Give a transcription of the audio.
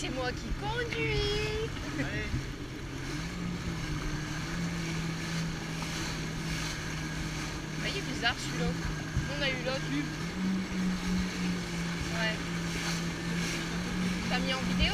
C'est moi qui conduis. Allez. Bah, il est bizarre celui-là. On a eu l'autre. Ouais. T'as mis en vidéo?